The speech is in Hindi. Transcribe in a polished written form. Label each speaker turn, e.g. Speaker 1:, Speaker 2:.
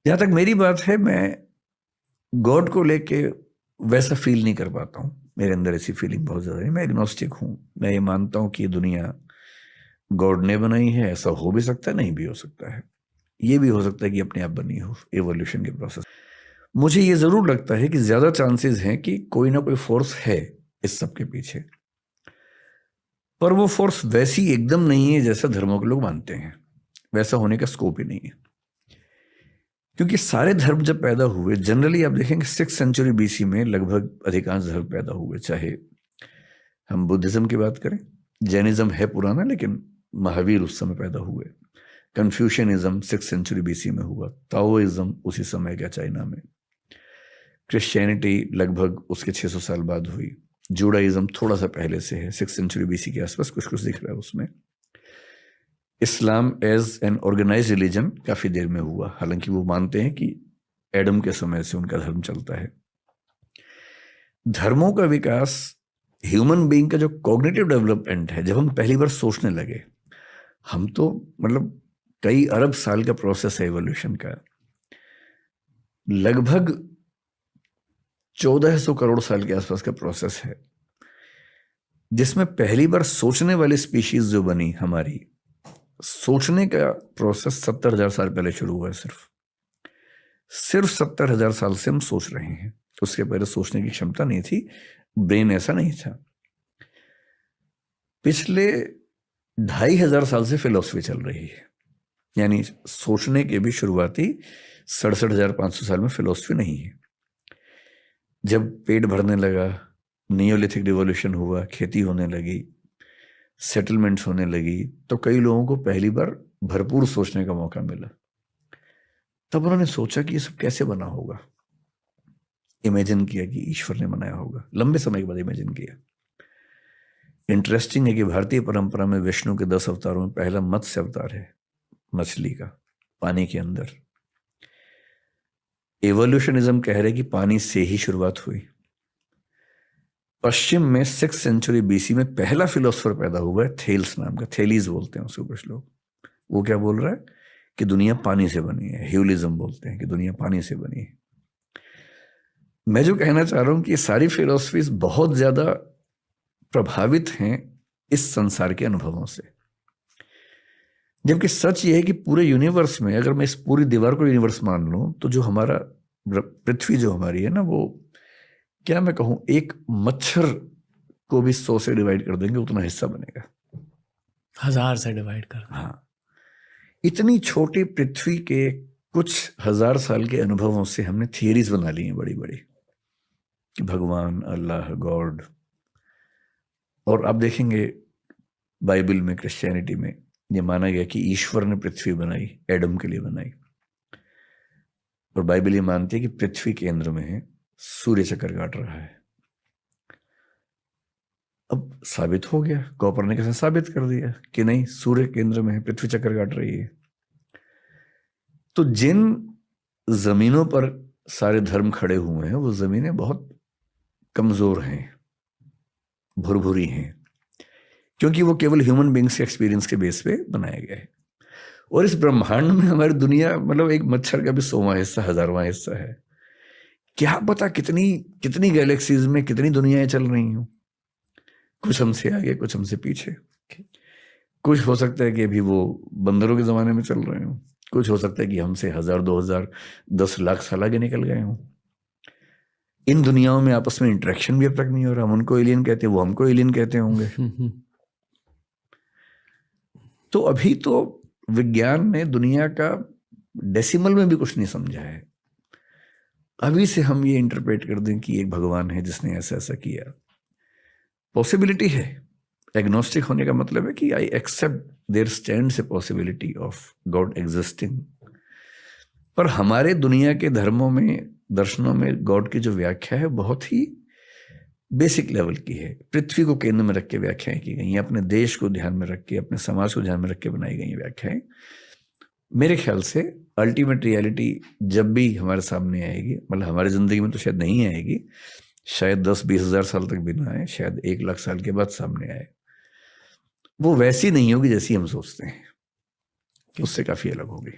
Speaker 1: जहाँ तक मेरी बात है, मैं गॉड को लेके वैसा फील नहीं कर पाता हूँ। मेरे अंदर ऐसी फीलिंग बहुत ज़्यादा है। मैं एग्नोस्टिक हूँ। मैं ये मानता हूँ कि ये दुनिया गॉड ने बनाई है। ऐसा हो भी सकता है, नहीं भी हो सकता है। ये भी हो सकता है कि अपने आप बनी हो, एवोल्यूशन के प्रोसेस। मुझे ये ज़रूर लगता है कि ज़्यादा चांसेस हैं कि कोई ना कोई फोर्स है इस सब के पीछे, पर वो फोर्स वैसी एकदम नहीं है जैसा धर्मों के लोग मानते हैं। वैसा होने का स्कोप ही नहीं है, क्योंकि सारे धर्म जब पैदा हुए, जनरली आप देखेंगे 6th सेंचुरी BC में लगभग अधिकांश धर्म पैदा हुए। चाहे हम बुद्धिज्म की बात करें, जैनिज्म है पुराना, लेकिन महावीर उस समय पैदा हुए। कन्फ्यूशनिज्म 6th सेंचुरी BC में हुआ। ताओइज्म उसी समय का चाइना में। क्रिश्चियनिटी लगभग उसके 600 साल बाद हुई। जूडाइज्म थोड़ा सा पहले से है, 6th सेंचुरी BC के आसपास कुछ कुछ दिख रहा है उसमें। Islam as an organize religion काफी देर में हुआ, हालांकि वो मानते हैं कि एडम के समय से उनका धर्म चलता है। धर्मों का विकास, ह्यूमन बीइंग का जो कॉग्निटिव डेवलपमेंट है, जब हम पहली बार सोचने लगे, हम तो मतलब कई अरब साल का प्रोसेस है एवोल्यूशन का। लगभग 1400 करोड़ साल के आसपास का प्रोसेस है, जिसमें पहली बार सोचने वाली स्पीशीज जो बनी हमारी, सोचने का प्रोसेस 70,000 साल पहले शुरू हुआ है। सिर्फ 70,000 साल से हम सोच रहे हैं। उसके पहले सोचने की क्षमता नहीं थी, ब्रेन ऐसा नहीं था। पिछले 2,500 साल से फिलॉसफी चल रही है, यानी सोचने के भी शुरुआती 67,500 साल में फिलॉसफी नहीं है। जब पेट भरने लगा, नियोलिथिक रिवॉल्यूशन हुआ, खेती होने लगी, सेटलमेंट्स होने लगी, तो कई लोगों को पहली बार भरपूर सोचने का मौका मिला। तब उन्होंने सोचा कि ये सब कैसे बना होगा। इमेजिन किया कि ईश्वर ने बनाया होगा। लंबे समय के बाद इमेजिन किया। इंटरेस्टिंग है कि भारतीय परंपरा में विष्णु के 10 अवतारों में पहला मत्स्य अवतार है, मछली का, पानी के अंदर। एवोल्यूशनिज्म कह रहे कि पानी से ही शुरुआत हुई। पश्चिम में 6th सेंचुरी BC में पहला फिलोसफर पैदा हुआ है, थेल्स नाम का। थेलीज बोलते हैं उसको कुछ लोग। वो क्या बोल रहा है कि दुनिया पानी से बनी है। ह्यूलिज्म बोलते हैं कि दुनिया पानी से बनी है। मैं जो कहना चाह रहा हूं कि ये सारी फिलोसफीज बहुत ज्यादा प्रभावित हैं इस संसार के अनुभवों से, जबकि सच ये है कि पूरे यूनिवर्स में, अगर मैं इस पूरी दीवार को यूनिवर्स मान लूं, तो जो हमारा पृथ्वी जो हमारी है ना, वो क्या मैं कहूं, एक मच्छर को भी 100 से डिवाइड कर देंगे उतना हिस्सा बनेगा।
Speaker 2: 1000 से डिवाइड कर।
Speaker 1: हाँ, इतनी छोटी पृथ्वी के कुछ हजार साल के अनुभवों से हमने थियरीज बना ली हैं बड़ी बड़ी, कि भगवान, अल्लाह, गॉड। और आप देखेंगे बाइबल में, क्रिश्चियनिटी में ये माना गया कि ईश्वर ने पृथ्वी बनाई, एडम के लिए बनाई। और बाइबल ये मानती है कि पृथ्वी केंद्र में है, सूर्य चक्कर काट रहा है। अब साबित हो गया, कोपरनिकस ने साबित कर दिया कि नहीं, सूर्य केंद्र में है, पृथ्वी चक्कर काट रही है। तो जिन जमीनों पर सारे धर्म खड़े हुए हैं, वो जमीनें बहुत कमजोर हैं, भुरभुरी हैं, क्योंकि वो केवल ह्यूमन बींग्स के एक्सपीरियंस के बेस पे बनाया गया है। और इस ब्रह्मांड में हमारी दुनिया मतलब एक मच्छर का भी 100वां हिस्सा, 1000वां हिस्सा है। क्या पता कितनी कितनी गैलेक्सीज में कितनी दुनियाएं चल रही हूं। कुछ हमसे आगे, कुछ हमसे पीछे। कुछ हो सकता है कि अभी वो बंदरों के जमाने में चल रहे हो, कुछ हो सकता है कि हमसे 1000, 2000, 10 लाख साल आगे निकल गए हों। इन दुनियाओं में आपस में इंटरेक्शन भी अब तक नहीं हो रहा। हम उनको एलियन कहते हैं, वो हमको एलियन कहते होंगे। तो अभी तो विज्ञान ने दुनिया का डेसिमल में भी कुछ नहीं समझा है। अभी से हम ये इंटरप्रेट कर दें कि एक भगवान है जिसने ऐसा ऐसा किया, पॉसिबिलिटी है। एग्नोस्टिक होने का मतलब है कि I accept there stands a possibility of God existing. पर हमारे दुनिया के धर्मों में, दर्शनों में गॉड की जो व्याख्या है बहुत ही बेसिक लेवल की है। पृथ्वी को केंद्र में रख के व्याख्याएं की गई हैं, अपने देश को ध्यान में रख के, अपने समाज को ध्यान में रख के बनाई गई व्याख्याएं। मेरे ख्याल से अल्टीमेट रियलिटी जब भी हमारे सामने आएगी, मतलब हमारी जिंदगी में तो शायद नहीं आएगी, शायद 10-20 हजार साल तक भी ना आए, शायद 1 लाख साल के बाद सामने आए, वो वैसी नहीं होगी जैसी हम सोचते हैं, उससे काफी अलग होगी।